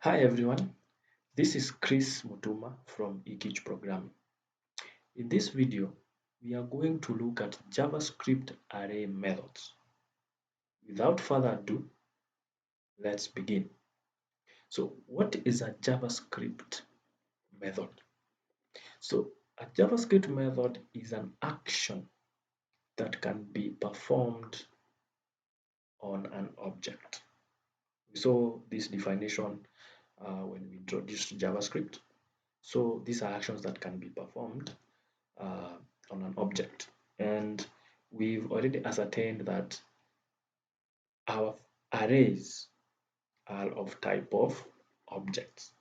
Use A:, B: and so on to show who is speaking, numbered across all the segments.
A: Hi everyone, this is Chris Mutuma from eTeach Programming. In this video, we are going to look at JavaScript array methods. Without further ado, let's begin. So, what is a JavaScript method? So, a JavaScript method is an action that can be performed on an object. We saw this definition when we introduced JavaScript. So, these are actions that can be performed on an object, and we've already ascertained that our arrays are of type of objects.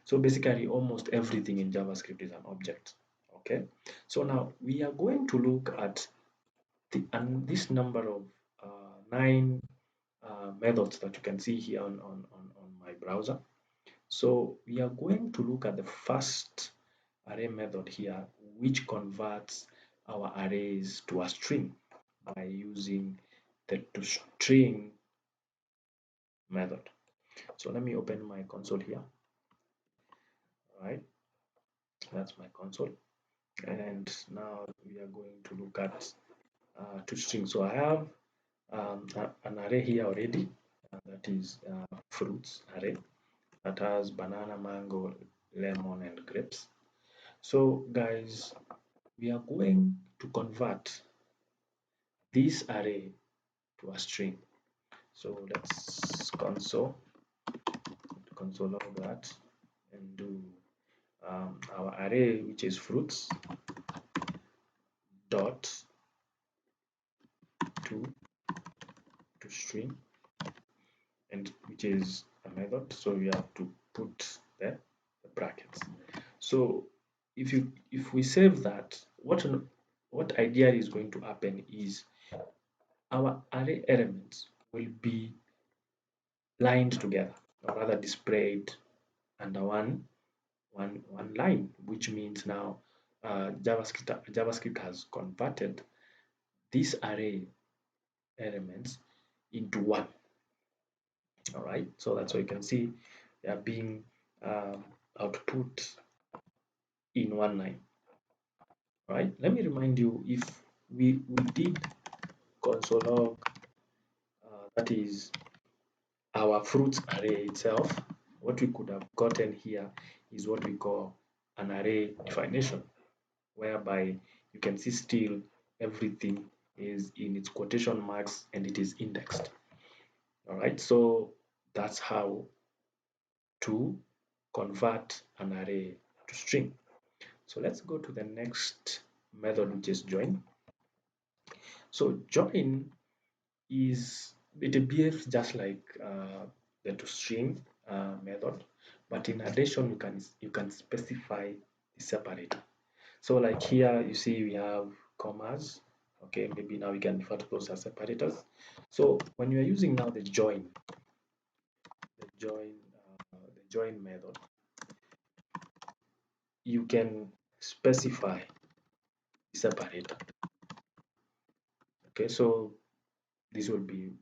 A: So basically almost everything in JavaScript is an object. Okay, so now we are going to look at this number of 9 methods that you can see here on my browser. So we are going to look at the first array method here, which converts our arrays to a string by using the toString method. So let me open my console here. All right, that's my console, and now we are going to look at toString. So I have an array here already, that is fruits array that has banana, mango, lemon, and grapes. So guys, we are going to convert this array to a string. So let's console log that and do our array, which is fruits dot to string, and which is a method, so we have to put the brackets. So if we save that, what ideally is going to happen is our array elements will be lined together, or rather displayed under one line, which means now JavaScript has converted these array elements into one. All right, so that's why you can see they are being output in one line. All right, let me remind you, if we did console log, that is our fruits array itself, what we could have gotten here is what we call an array definition, whereby you can see still everything is in its quotation marks and it is indexed. All right, so that's how to convert an array to string. So let's go to the next method, which is join. So join it behaves just like the toString method, but in addition you can specify the separator. So like here you see we have commas. Okay, maybe now we can refer to those as separators. So when you are using now the join method, you can specify the separator. Okay, so this will be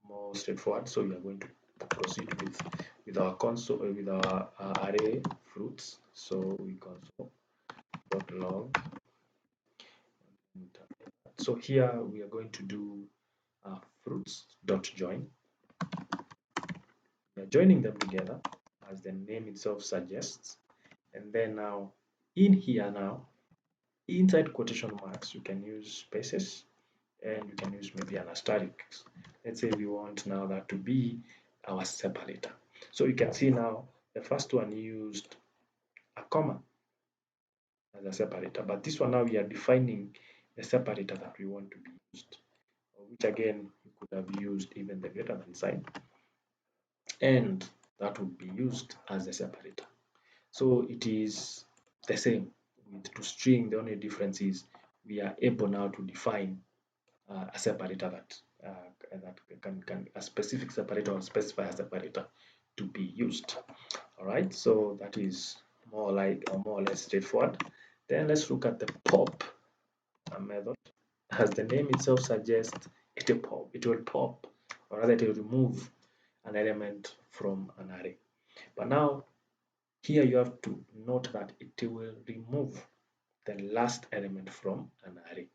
A: more straightforward. So we are going to proceed with our console with our array fruits. So we console log. So here we are going to do fruits.join. We are joining them together as the name itself suggests, and then now in here, now inside quotation marks you can use spaces, and you can use maybe an asterisk. Let's say we want now that to be our separator. So you can see now the first one used a comma as a separator, but this one now we are defining the separator that we want to be used, which again you could have used even the greater than sign, and that would be used as a separator. So it is the same with toString. The only difference is we are able now to define a separator that can a specific separator or specify a separator to be used. All right, so that is more or less straightforward. Then let's look at the pop method. As the name itself suggests, it will pop, or rather it will remove an element from an array. But now here you have to note that it will remove the last element from an array.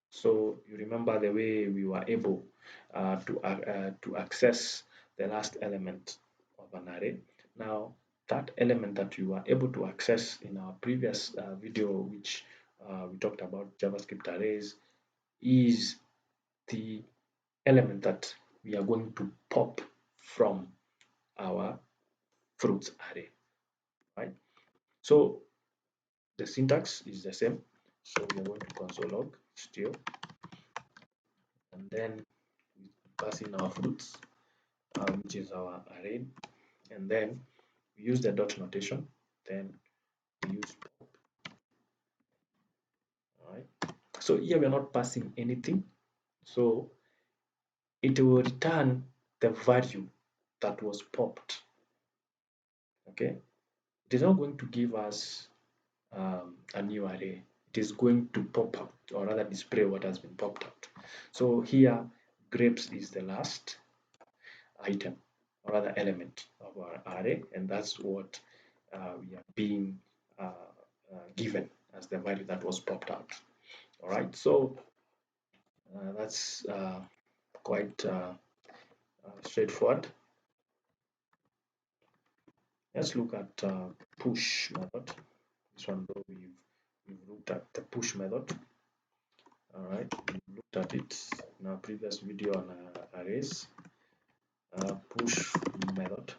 A: So you remember the way we were able to access the last element of an array. Now that element that you were able to access in our previous video, which we talked about JavaScript arrays, is the element that we are going to pop from our fruits array, right? So the syntax is the same. So we are going to console log still, and then we pass in our fruits, which is our array, and then we use the dot notation. Then we use pop. All right. So here we are not passing anything. So it will return the value that was popped. Okay. It is not going to give us a new array. It is going to pop out, or rather display what has been popped out. So here grapes is the last item or rather element of our array, and that's what we are being given as the value that was popped out. All right, so that's quite straightforward. Let's look at push method. This one, though, we've looked at the push method. All right, we looked at it in our previous video on arrays. Push method.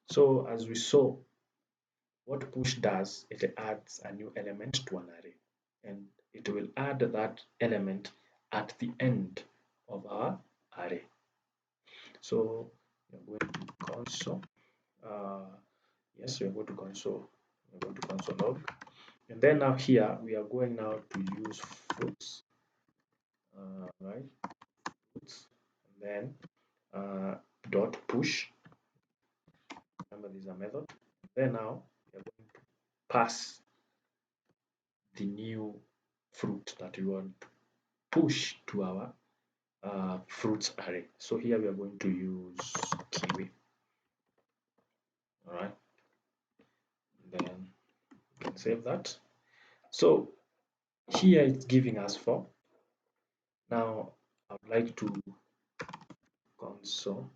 A: So as we saw, what push does, it adds a new element to an array, and it will add that element at the end of our array. So we're going to console. Yes, we're going to console. We're going to console log, and then now here we are going now to use fruits. Right, fruits, and then dot push. Remember, this is a method. Then now we are going to pass the new fruit that we want to push to our fruits array. So here we are going to use kiwi. All right, then we can save that. So here it's giving us 4. Now I would like to console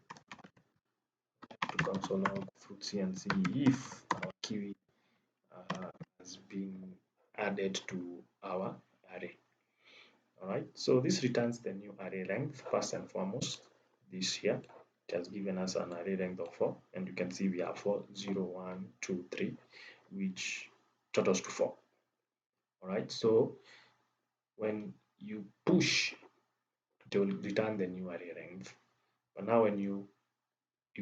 A: log fruits and see if our kiwi has been added to our array. All right, so this returns the new array length first and foremost. This here, it has given us an array length of 4, and you can see we have 4, 0, 1, 2, 3, which totals to 4. All right, so when you push, it will return the new array length. But now when you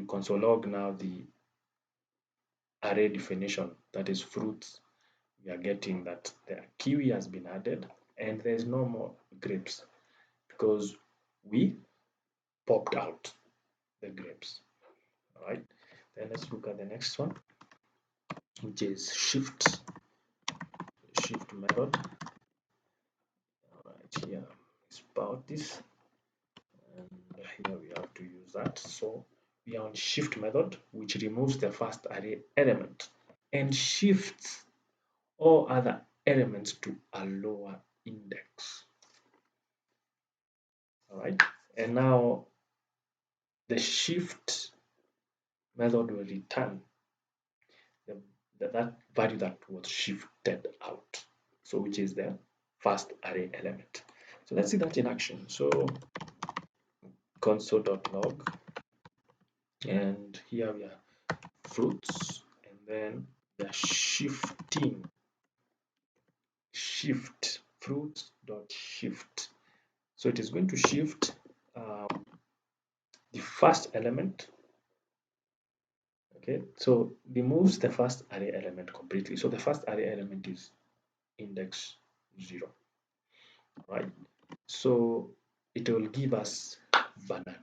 A: console log now the array definition, that is fruits, we are getting that the kiwi has been added and there's no more grapes because we popped out the grapes. All right, then let's look at the next one, which is shift method. All right, here is about this, and here we have to use that. So we are on shift method, which removes the first array element and shifts all other elements to a lower index. All right, and now the shift method will return that value that was shifted out, so which is the first array element. So let's see that in action. So console.log, and here we are fruits, and then we are shifting shift fruits.shift. So it is going to shift the first element. Okay, so removes the first array element completely. So the first array element is index 0, right? So it will give us banana.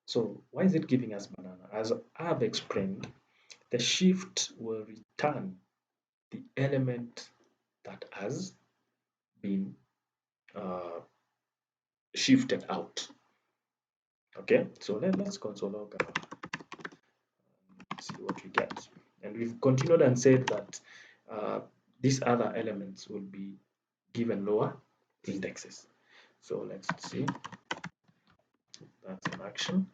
A: So why is it giving us banana? As I've explained, the shift will return the element that has been shifted out. Okay, so let's console log see what And we've continued and said that these other elements will be given lower indexes. So let's see, that's an action.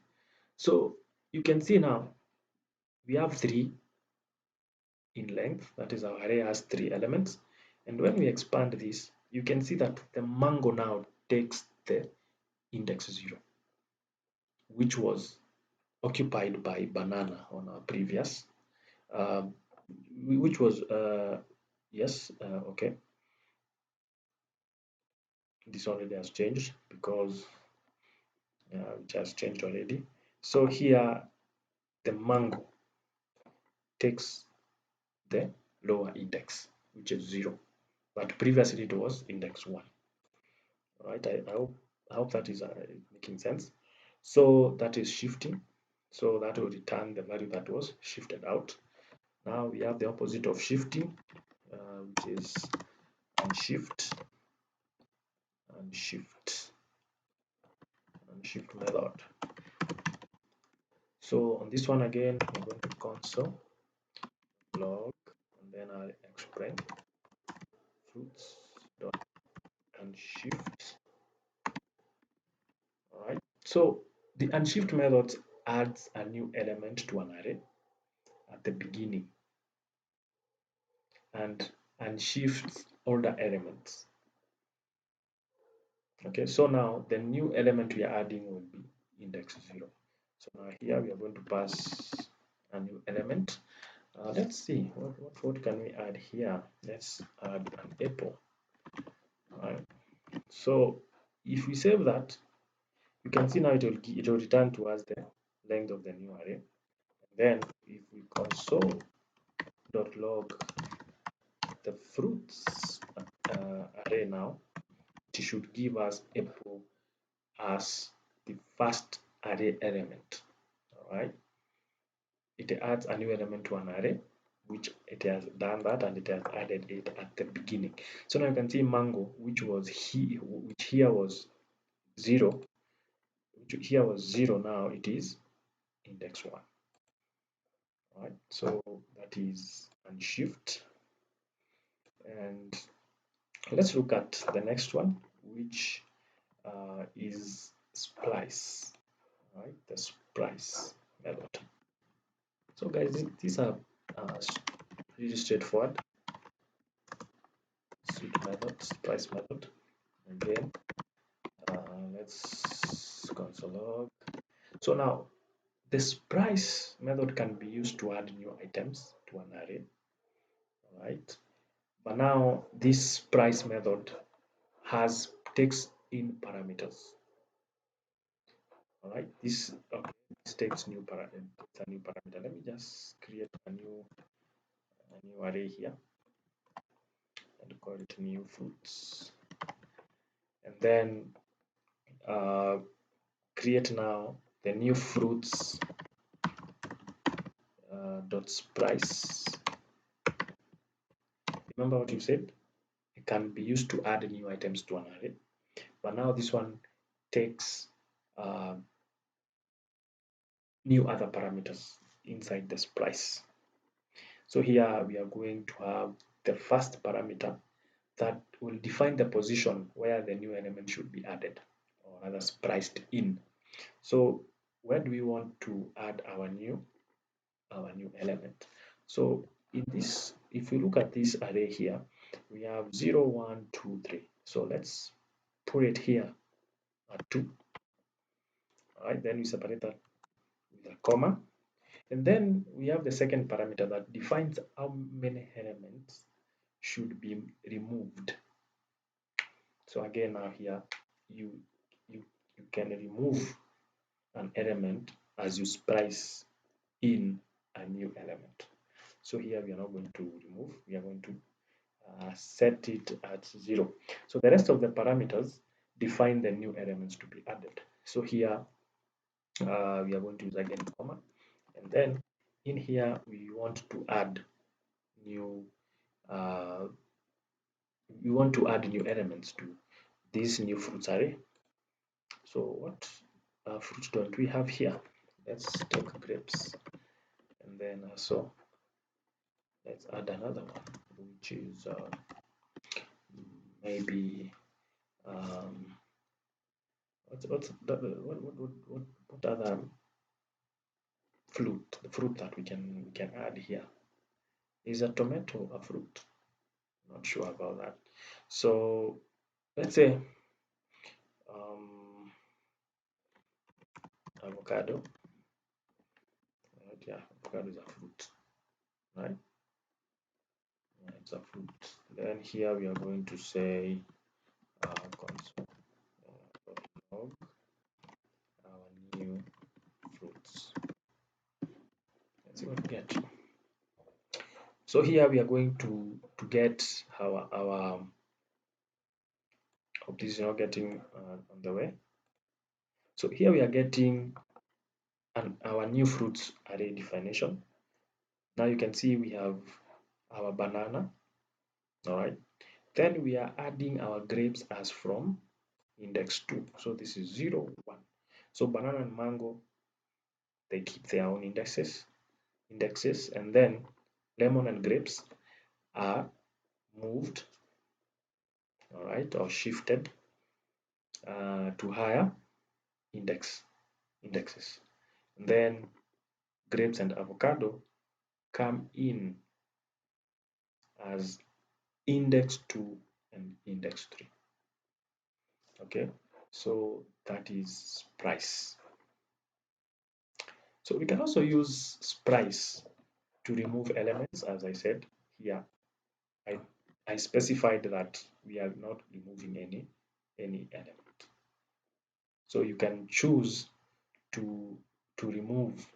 A: So you can see now we have 3 in length, that is our array has 3 elements. And when we expand this, you can see that the mango now takes the index 0, which was occupied by banana on our previous, which was, yes, okay. This already has changed because it has changed already. So here the mango takes the lower index, which is 0, but previously it was index 1. All right, I hope that is making sense. So that is shifting, so that will return the value that was shifted out. Now we have the opposite of shifting, which is unshift method. So on this one again, I'm going to console log, and then I'll explain fruits dot unshift. All right, so the unshift method adds a new element to an array at the beginning and unshifts older elements. Okay, so now the new element we are adding will be index 0. So now here we are going to pass a new element. Let's see what can we add here. Let's add an apple. All right. So if we save that, you can see now it will return to us the length of the new array. And then if we console.log the fruits array now, it should give us apple as the first array element. All right, it adds a new element to an array, which it has done that, and it has added it at the beginning. So now you can see mango, which here was 0, which here was 0, now it is index 1. All right, so that is unshift. And let's look at the next one, which is splice. All right, the splice method. So guys, these are really straightforward. Switch method, splice method. Again, let's console log. So now the splice method can be used to add new items to an array. All right, but now this splice method takes in parameters. All right, this takes a new parameter. Let me just create a new array here and call it new fruits, and then create now the new fruits dot splice. Remember what you said? It can be used to add new items to an array, but now this one takes new other parameters inside the splice. So here we are going to have the first parameter that will define the position where the new element should be added, or rather spliced in. So where do we want to add our new element? So in this, if you look at this array here, we have 0, 1, 2, 3. So let's put it here at 2. All right, then we separate that with a comma. And then we have the second parameter that defines how many elements should be removed. So again, now here you can remove an element as you splice in a new element. So here we are not going to remove, we are going to set it at 0. So the rest of the parameters define the new elements to be added. So here we are going to use again comma, and then in here we want to add new elements to this new fruits array. So what fruits don't we have here? Let's take grapes, and then so let's add another one, which is maybe what other the fruit that we can add here. Is a tomato a fruit? Not sure about that. So let's say avocado. Right? Yeah, avocado is a fruit, right? Yeah, it's a fruit. Then here we are going to say console log our new fruits. Let's see what we get. So here we are going to get our hope this is not getting on the way. So here we are getting our new fruits array definition. Now you can see we have our banana, all right. Then we are adding our grapes as from index 2. So this is 0, 1. So banana and mango, they keep their own indexes, and then lemon and grapes are moved, all right, or shifted to higher indexes. And then grapes and avocado come in as index 2 and index 3. Okay, so that is Splice. So we can also use Splice to remove elements. As I said here, I specified that we are not removing any element. So you can choose to remove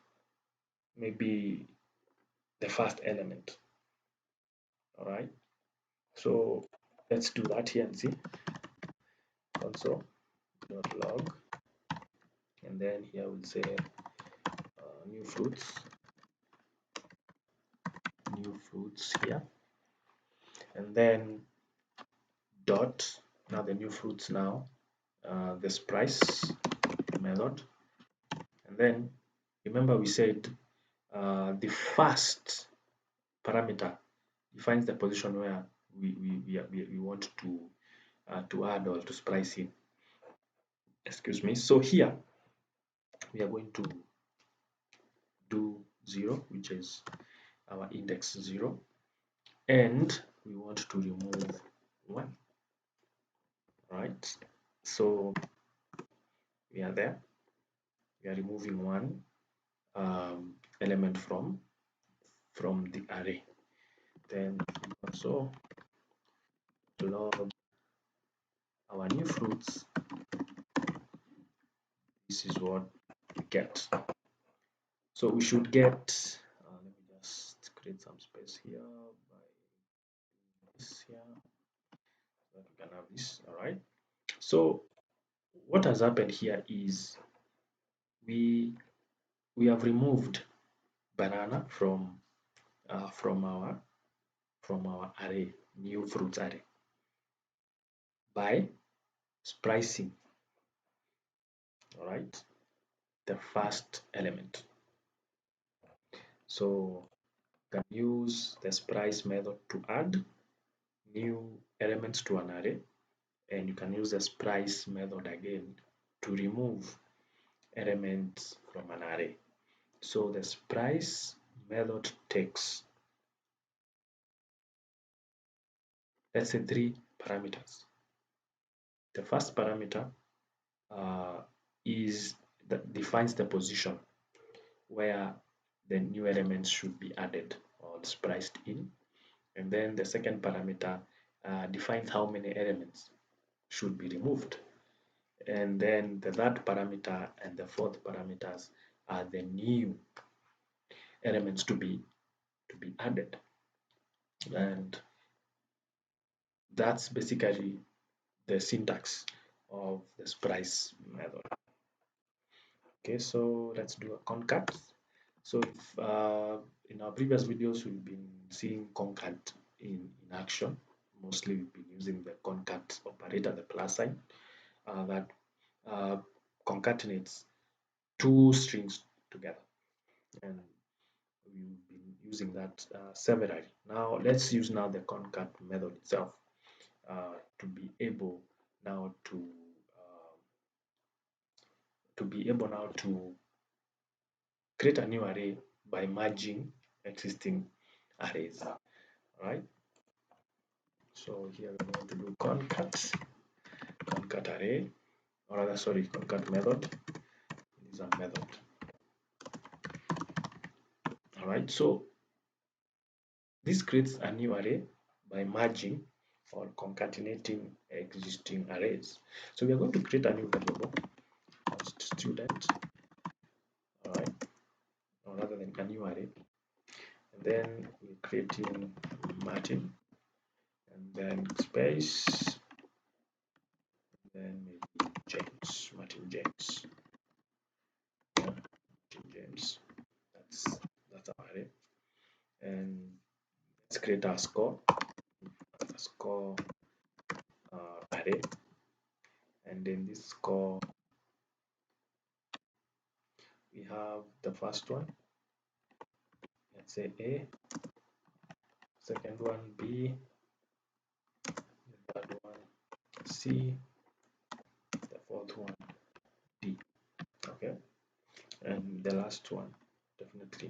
A: maybe the first element. All right. So let's do that here and see. Console.log, and then here we'll say new fruits here, and then dot. Now the new fruits now the Splice method, and then remember we said the first parameter defines the position where we want to add or to splice in. Excuse me. So here we are going to do 0, which is our index 0, and we want to remove 1. Right. So we are there. We are removing 1 element from the array. Then also log our new fruits. This is what we get. So we should get let me just create some space here by this here so that we can have this. All right. So what has happened here is we have removed banana from our array, new fruits array, by splicing, all right, the first element. So you can use the splice method to add new elements to an array, and you can use the splice method again to remove elements from an array. So the splice method takes, let's say, 3 parameters. The first parameter defines the position where the new elements should be added or spliced in, and then the second parameter defines how many elements should be removed, and then the third parameter and the fourth parameters are the new elements to be added, and that's basically the syntax of the splice method. Okay, so let's do a concat. So if, in our previous videos we've been seeing concat in action. Mostly we've been using the concat operator, the plus sign, that concatenates 2 strings together, and we've been using that severally. Now let's use now the concat method itself to be able now to create a new array by merging existing arrays. All right. So here we're going to do concat array, or rather, sorry, concat method. This is a method. All right. So this creates a new array by merging or concatenating existing arrays. So we are going to create a new variable as student, all right, or rather than a new array, and then we create in Martin, and then space, and then maybe James, Martin James, yeah, Martin James. That's our array, and let's create a score array, and in this score we have the first one, let's say A, second one B, the third one C, the fourth one D. Okay, and the last one definitely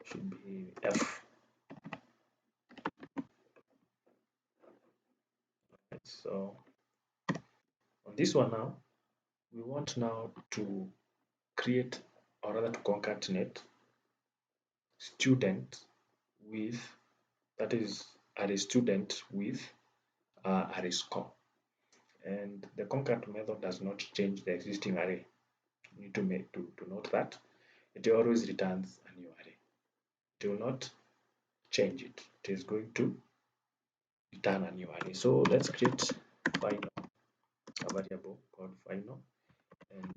A: should be F. Right, so on this one now, we want now to create, or rather to concatenate student with, that is array student with array score. And the concat method does not change the existing array. You need to note that it always returns a new array. It will not change it. It is going to return a new array. So let's create final, a variable called final, and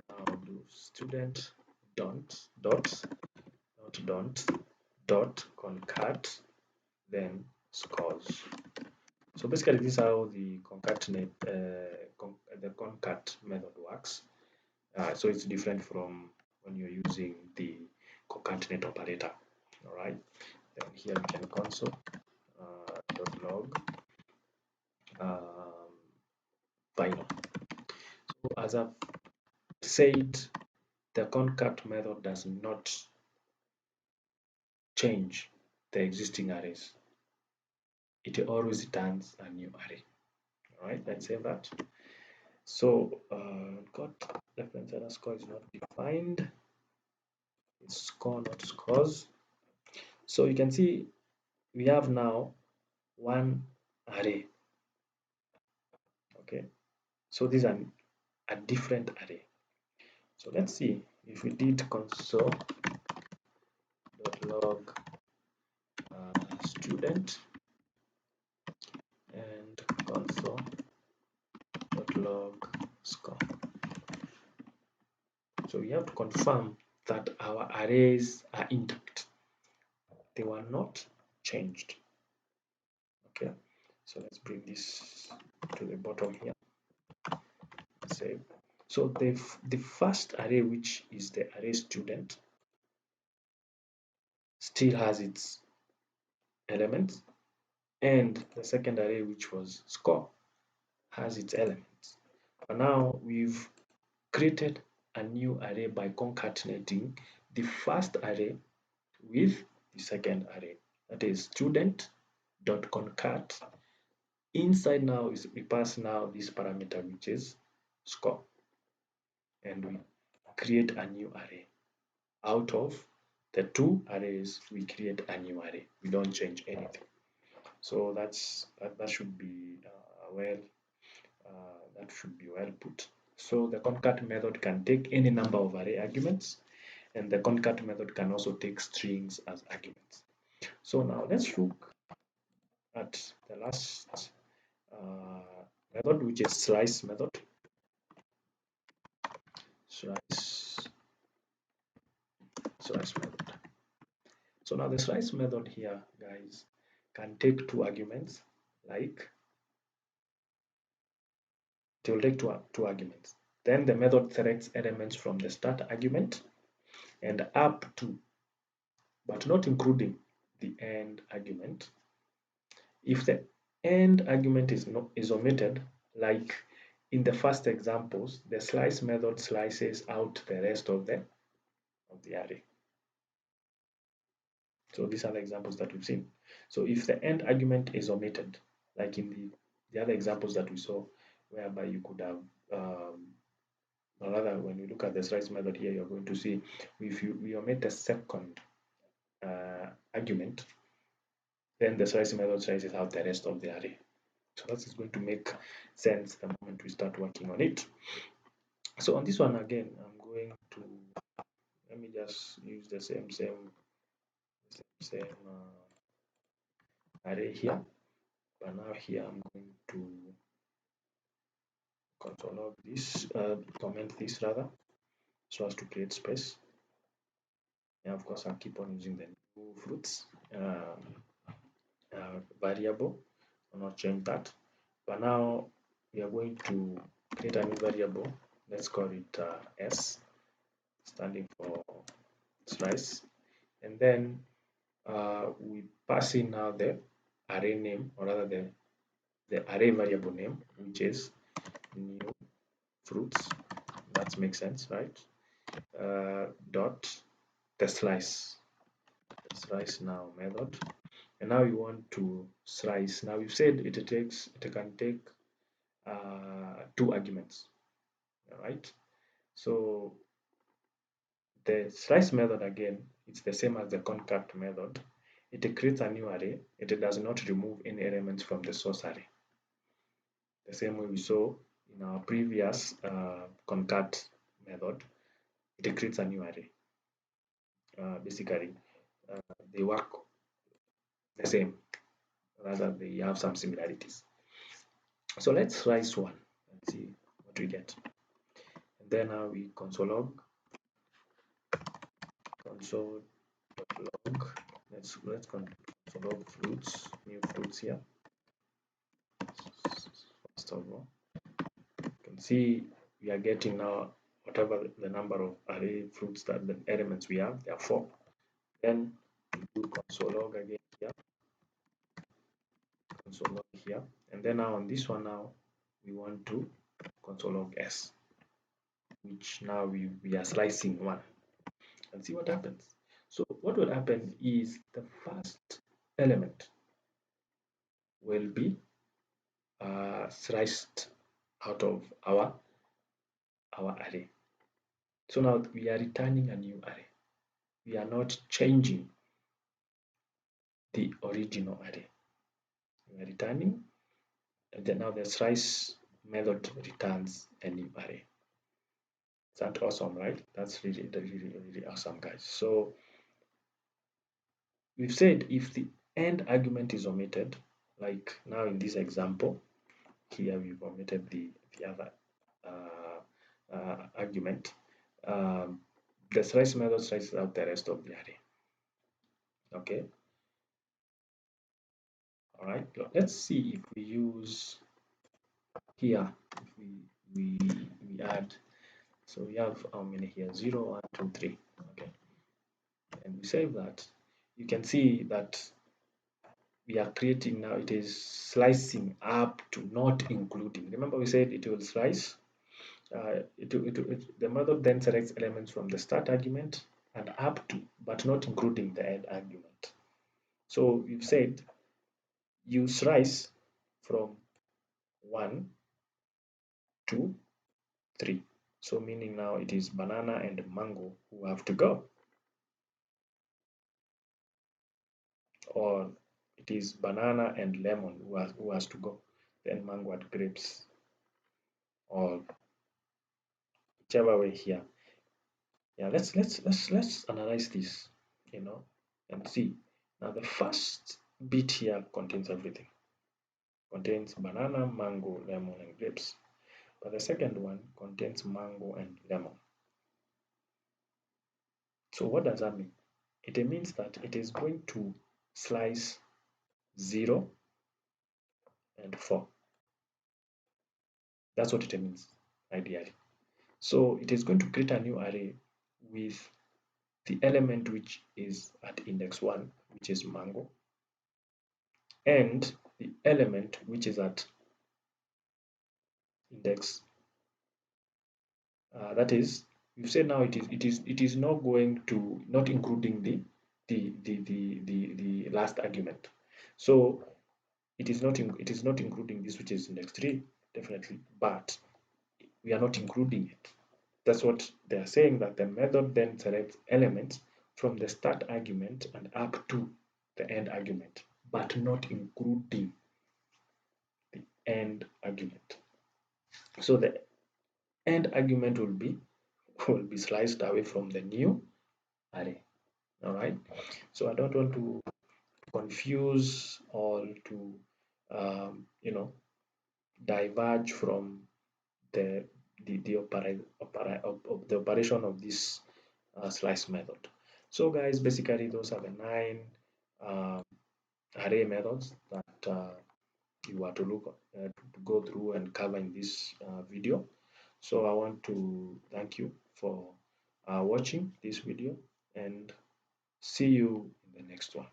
A: now do student dot concat then scores. So basically this is how the the concat method works. So it's different from when you're using the concatenate operator. All right, then here we can console .log final. So as I've said, the concat method does not change the existing arrays. It always returns a new array. All right, let's save that. So got reference underscore is not defined. It's score, not scores. So you can see we have now one array. Okay, so these are a different array. So let's see if we did console.log student and console.log score. So we have to confirm that our arrays are intact. They were not changed. Okay, so let's bring this to the bottom here. Save. So the first array, which is the array student, still has its elements, and the second array, which was score, has its elements. But now we've created a new array by concatenating the first array with the second array, that is student.concat. Inside now is we pass now this parameter, which is score, and we create a new array. Out of the two arrays, we create a new array. We don't change anything. So that should be that should be well put. So the concat method can take any number of array arguments, and the concat method can also take strings as arguments. So now let's look at the last method, which is slice method. Slice method. So now the slice method here, guys, can take two arguments, like it will take two arguments. Then the method selects elements from the start argument and up to but not including the end argument. If the end argument is omitted, like in the first examples, the slice method slices out the rest of the array. So these are the examples that we've seen. So if the end argument is omitted, like in the other examples that we saw, whereby you could have, or rather, when you look at the slice method here, you're going to see if we omit the second argument, then the slicing method slices out the rest of the array. So that is going to make sense the moment we start working on it. So on this one again, I'm going to, let me just use the same array here. But now here I'm going to console log this, comment this rather, so as to create space. And of course, I'll keep on using the new fruits variable. I'll not change that. But now we are going to create a new variable. Let's call it S, standing for slice. And then we pass in now the array name, or rather the array variable name, which is new fruits. That makes sense, right? Dot the slice now method. And now we want to slice. Now we've said it can take 2 arguments, right? So the slice method again, it's the same as the concat method. It creates a new array. It does not remove any elements from the source array. The same way we saw in our previous concat method, it creates a new array. Basically, they work the same, rather they have some similarities. So let's slice one and see what we get. And then now we console log let's console log fruits, new fruits here. First of all, you can see we are getting now whatever the number of array fruits that the elements we have, there are 4. Then we do console log again here, console log here, and then now on this one now we want to console log s, which now we are slicing 1, and see what happens. So what will happen is the first element will be sliced out of our array. So now we are returning a new array. We are not changing the original array. We are returning, and then now the slice method returns a new array. Is that awesome, right? That's really awesome, guys. So we've said if the end argument is omitted, like now in this example, here we've omitted the other argument. The slice method slices out the rest of the array. Okay. All right. Let's see if we use here. If we add. So we have how many here? 0, 1, 2, 3. Okay. And we save that. You can see that we are creating now. It is slicing up to not including. Remember we said it will slice. The method then selects elements from the start argument and up to, but not including the end argument. So we've said you slice from 1 to 3. So meaning now it is banana and mango who have to go. Or it is banana and lemon who has to go. Then mango and grapes. Or whichever way here. Yeah, let's analyze this, and see. Now the first bit here contains everything. Contains banana, mango, lemon, and grapes. But the second one contains mango and lemon. So what does that mean? It means that it is going to slice 0 and 4. That's what it means, ideally. So it is going to create a new array with the element which is at index 1, which is mango, and the element which is at index that is, you say now it is not going to, not including the last argument. So it is not including this, which is index 3, definitely, but we are not including it. That's what they are saying, that the method then selects elements from the start argument and up to the end argument, but not including the end argument. So the end argument will be sliced away from the new array. All right. So I don't want to confuse or to diverge from the the operation of this slice method. So guys, basically those are the 9 uh, array methods that you are to look to go through and cover in this video. So I want to thank you for watching this video, and see you in the next one.